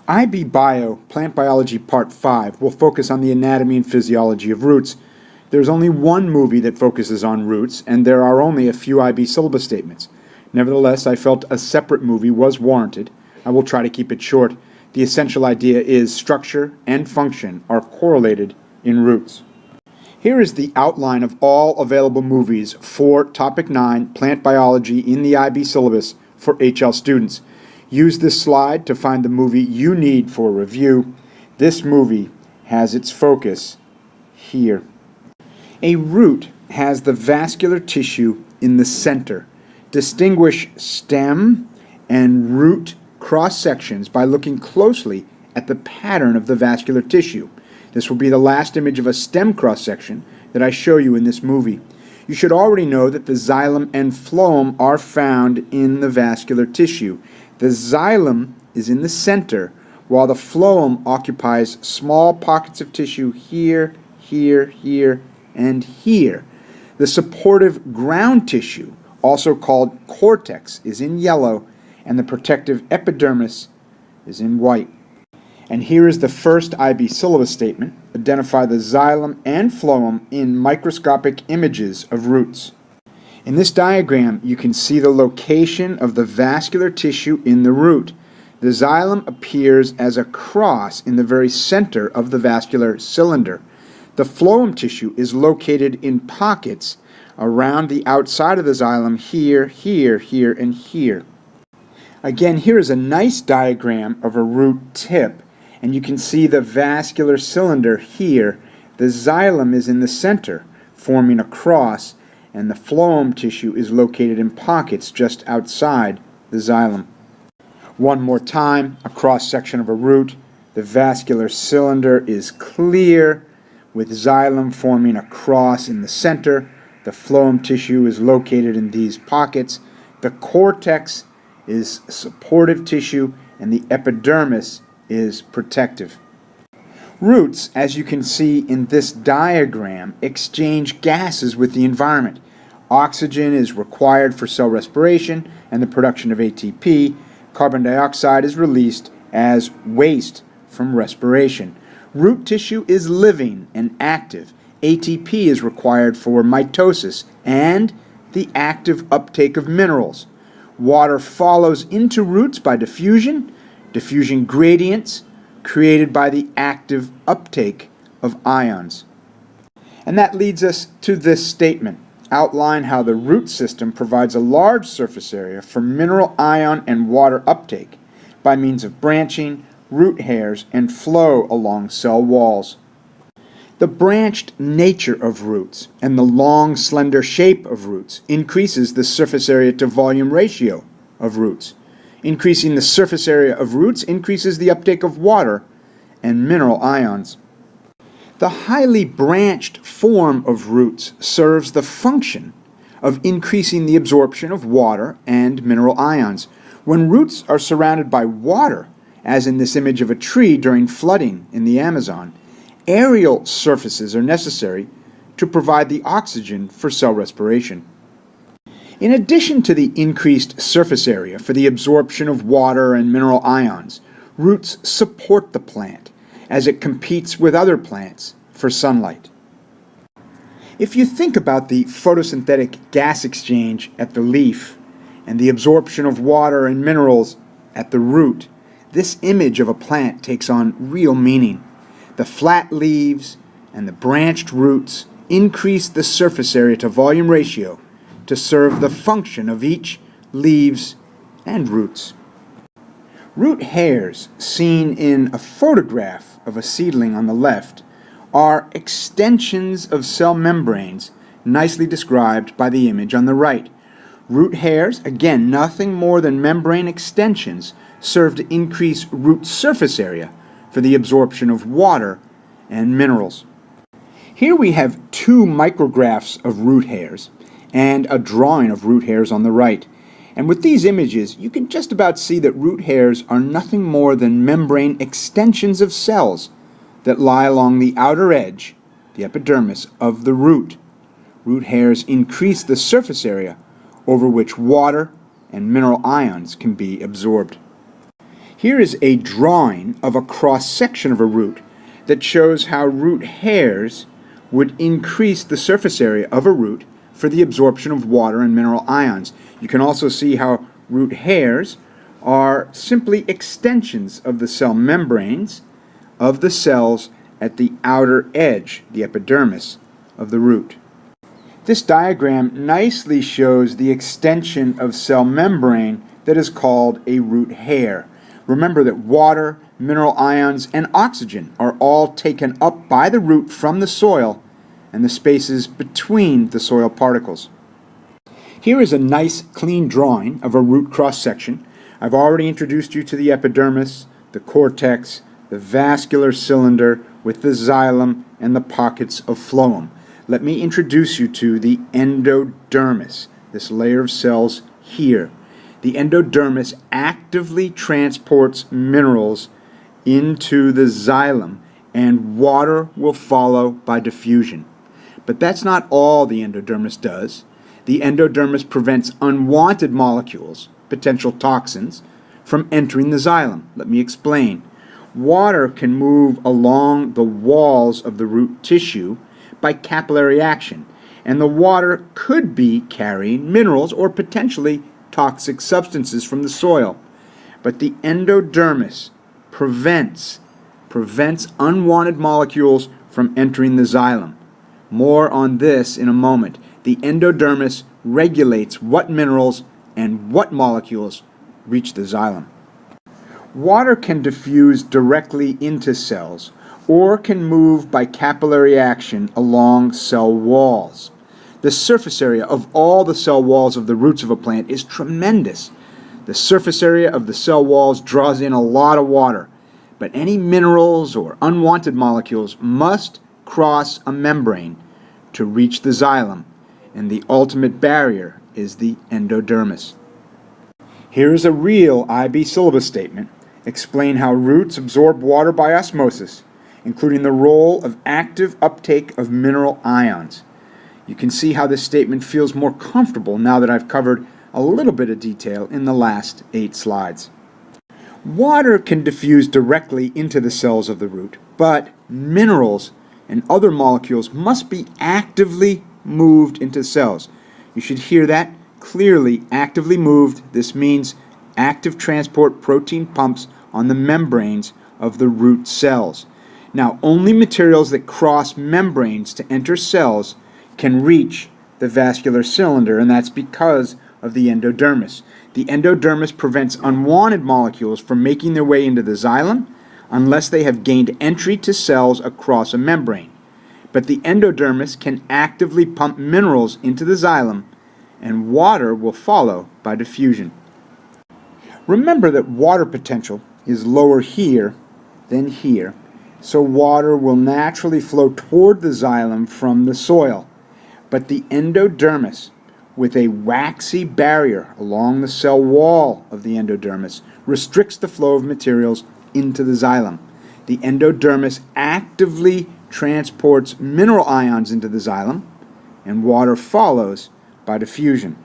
IB Bio, Plant Biology Part 5, will focus on the anatomy and physiology of roots. There's only one movie that focuses on roots, and there are only a few IB syllabus statements. Nevertheless, I felt a separate movie was warranted. I will try to keep it short. The essential idea is structure and function are correlated in roots. Here is the outline of all available movies for Topic 9, Plant Biology in the IB syllabus for HL students. Use this slide to find the movie you need for review. This movie has its focus here. A root has the vascular tissue in the center. Distinguish stem and root cross-sections by looking closely at the pattern of the vascular tissue. This will be the last image of a stem cross-section that I show you in this movie. You should already know that the xylem and phloem are found in the vascular tissue. The xylem is in the center, while the phloem occupies small pockets of tissue here, here, here, and here. The supportive ground tissue, also called cortex, is in yellow, and the protective epidermis is in white. And here is the first IB syllabus statement. Identify the xylem and phloem in microscopic images of roots. In this diagram, you can see the location of the vascular tissue in the root. The xylem appears as a cross in the very center of the vascular cylinder. The phloem tissue is located in pockets around the outside of the xylem here, here, here, and here. Again, here is a nice diagram of a root tip, and you can see the vascular cylinder here. The xylem is in the center, forming a cross, and the phloem tissue is located in pockets just outside the xylem. One more time, a cross-section of a root. The vascular cylinder is clear, with xylem forming a cross in the center. The phloem tissue is located in these pockets. The cortex is supportive tissue, and the epidermis is protective. Roots, as you can see in this diagram, exchange gases with the environment. Oxygen is required for cell respiration and the production of ATP. Carbon dioxide is released as waste from respiration. Root tissue is living and active. ATP is required for mitosis and the active uptake of minerals. Water follows into roots by diffusion gradients created by the active uptake of ions. And that leads us to this statement. Outline how the root system provides a large surface area for mineral ion and water uptake by means of branching, root hairs, and flow along cell walls. The branched nature of roots and the long, slender shape of roots increases the surface area to volume ratio of roots. Increasing the surface area of roots increases the uptake of water and mineral ions. The highly branched form of roots serves the function of increasing the absorption of water and mineral ions. When roots are surrounded by water, as in this image of a tree during flooding in the Amazon, aerial surfaces are necessary to provide the oxygen for cell respiration. In addition to the increased surface area for the absorption of water and mineral ions, roots support the plant as it competes with other plants for sunlight. If you think about the photosynthetic gas exchange at the leaf and the absorption of water and minerals at the root, this image of a plant takes on real meaning. The flat leaves and the branched roots increase the surface area to volume ratio to serve the function of each leaves and roots. Root hairs, seen in a photograph of a seedling on the left, are extensions of cell membranes nicely described by the image on the right. Root hairs, again nothing more than membrane extensions, serve to increase root surface area for the absorption of water and minerals. Here we have two micrographs of root hairs and a drawing of root hairs on the right. And with these images, you can just about see that root hairs are nothing more than membrane extensions of cells that lie along the outer edge, the epidermis, of the root. Root hairs increase the surface area over which water and mineral ions can be absorbed. Here is a drawing of a cross-section of a root that shows how root hairs would increase the surface area of a root for the absorption of water and mineral ions. You can also see how root hairs are simply extensions of the cell membranes of the cells at the outer edge, the epidermis, of the root. This diagram nicely shows the extension of cell membrane that is called a root hair. Remember that water, mineral ions, and oxygen are all taken up by the root from the soil and the spaces between the soil particles. Here is a nice clean drawing of a root cross-section. I've already introduced you to the epidermis, the cortex, the vascular cylinder with the xylem and the pockets of phloem. Let me introduce you to the endodermis, this layer of cells here. The endodermis actively transports minerals into the xylem, and water will follow by diffusion. But that's not all the endodermis does. The endodermis prevents unwanted molecules, potential toxins, from entering the xylem. Let me explain. Water can move along the walls of the root tissue by capillary action, and the water could be carrying minerals or potentially toxic substances from the soil. But the endodermis prevents unwanted molecules from entering the xylem. More on this in a moment. The endodermis regulates what minerals and what molecules reach the xylem. Water can diffuse directly into cells or can move by capillary action along cell walls. The surface area of all the cell walls of the roots of a plant is tremendous. The surface area of the cell walls draws in a lot of water, but any minerals or unwanted molecules must cross a membrane to reach the xylem, and the ultimate barrier is the endodermis. Here is a real IB syllabus statement. Explain how roots absorb water by osmosis, including the role of active uptake of mineral ions. You can see how this statement feels more comfortable now that I've covered a little bit of detail in the last 8 slides. Water can diffuse directly into the cells of the root, but minerals and other molecules must be actively moved into cells. You should hear that clearly. Actively moved. This means active transport protein pumps on the membranes of the root cells. Now, only materials that cross membranes to enter cells can reach the vascular cylinder, and that's because of the endodermis. The endodermis prevents unwanted molecules from making their way into the xylem unless they have gained entry to cells across a membrane. But the endodermis can actively pump minerals into the xylem, and water will follow by diffusion. Remember that water potential is lower here than here, so water will naturally flow toward the xylem from the soil. But the endodermis, with a waxy barrier along the cell wall of the endodermis, restricts the flow of materials into the xylem. The endodermis actively transports mineral ions into the xylem, and water follows by diffusion.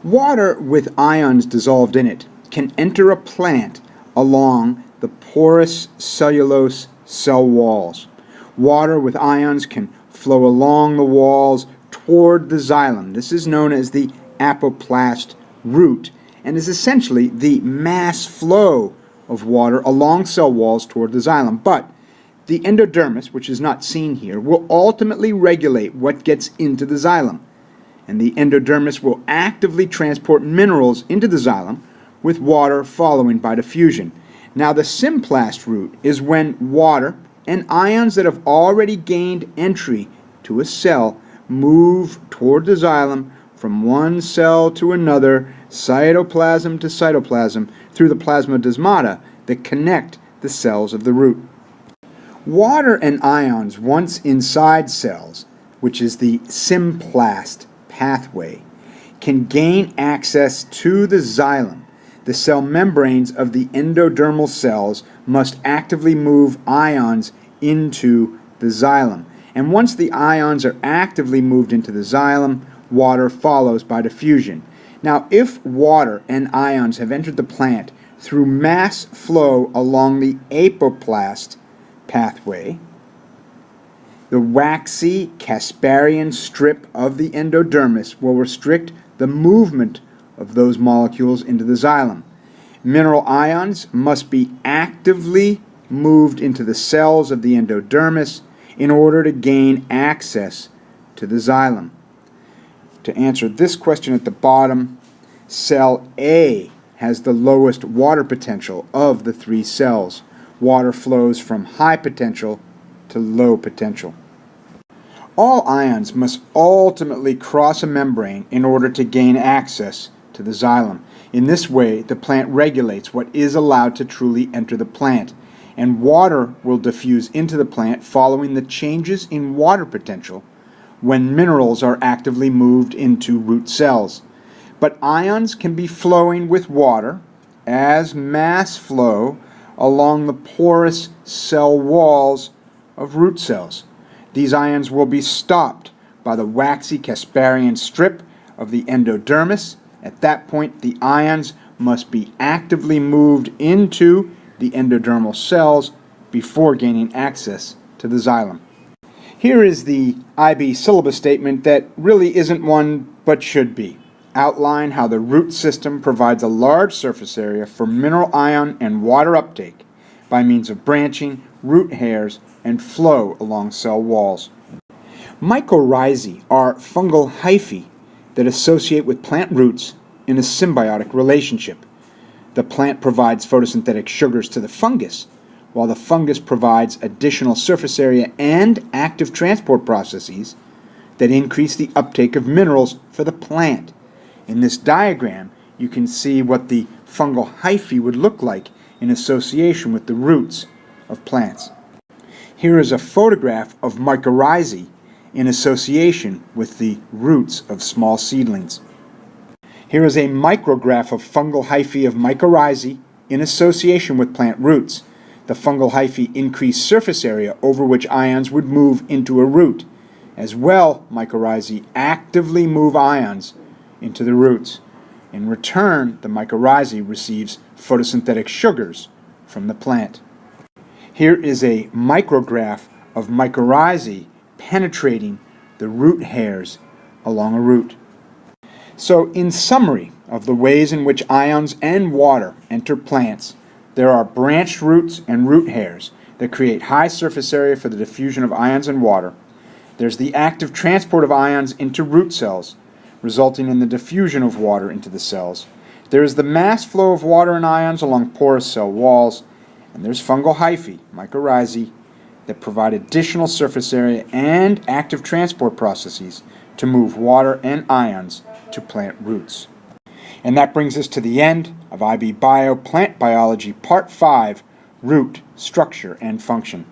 Water with ions dissolved in it can enter a plant along the porous cellulose cell walls. Water with ions can flow along the walls toward the xylem. This is known as the apoplast route and is essentially the mass flow of water along cell walls toward the xylem. But the endodermis, which is not seen here, will ultimately regulate what gets into the xylem. And the endodermis will actively transport minerals into the xylem, with water following by diffusion. Now, the symplast route is when water and ions that have already gained entry to a cell move toward the xylem from one cell to another, cytoplasm to cytoplasm, through the plasmodesmata that connect the cells of the root. Water and ions once inside cells, which is the symplast pathway, can gain access to the xylem. The cell membranes of the endodermal cells must actively move ions into the xylem. And once the ions are actively moved into the xylem, water follows by diffusion. Now, if water and ions have entered the plant through mass flow along the apoplast pathway, the waxy Casparian strip of the endodermis will restrict the movement of those molecules into the xylem. Mineral ions must be actively moved into the cells of the endodermis in order to gain access to the xylem. To answer this question at the bottom, cell A has the lowest water potential of the three cells. Water flows from high potential to low potential. All ions must ultimately cross a membrane in order to gain access to the xylem. In this way, the plant regulates what is allowed to truly enter the plant, and water will diffuse into the plant following the changes in water potential when minerals are actively moved into root cells. But ions can be flowing with water as mass flow along the porous cell walls of root cells. These ions will be stopped by the waxy Casparian strip of the endodermis. At that point, the ions must be actively moved into the endodermal cells before gaining access to the xylem. Here is the IB syllabus statement that really isn't one but should be. Outline how the root system provides a large surface area for mineral ion and water uptake by means of branching, root hairs, and flow along cell walls. Mycorrhizae are fungal hyphae that associate with plant roots in a symbiotic relationship. The plant provides photosynthetic sugars to the fungus, while the fungus provides additional surface area and active transport processes that increase the uptake of minerals for the plant. In this diagram, you can see what the fungal hyphae would look like in association with the roots of plants. Here is a photograph of mycorrhizae in association with the roots of small seedlings. Here is a micrograph of fungal hyphae of mycorrhizae in association with plant roots. The fungal hyphae increase surface area over which ions would move into a root. As well, mycorrhizae actively move ions into the roots. In return, the mycorrhizae receives photosynthetic sugars from the plant. Here is a micrograph of mycorrhizae penetrating the root hairs along a root. So, in summary of the ways in which ions and water enter plants, there are branched roots and root hairs that create high surface area for the diffusion of ions and water. There's the active transport of ions into root cells, resulting in the diffusion of water into the cells. There is the mass flow of water and ions along porous cell walls, and there's fungal hyphae, mycorrhizae, that provide additional surface area and active transport processes to move water and ions to plant roots. And that brings us to the end of IB Bio Plant Biology Part 5, Root, Structure, and Function.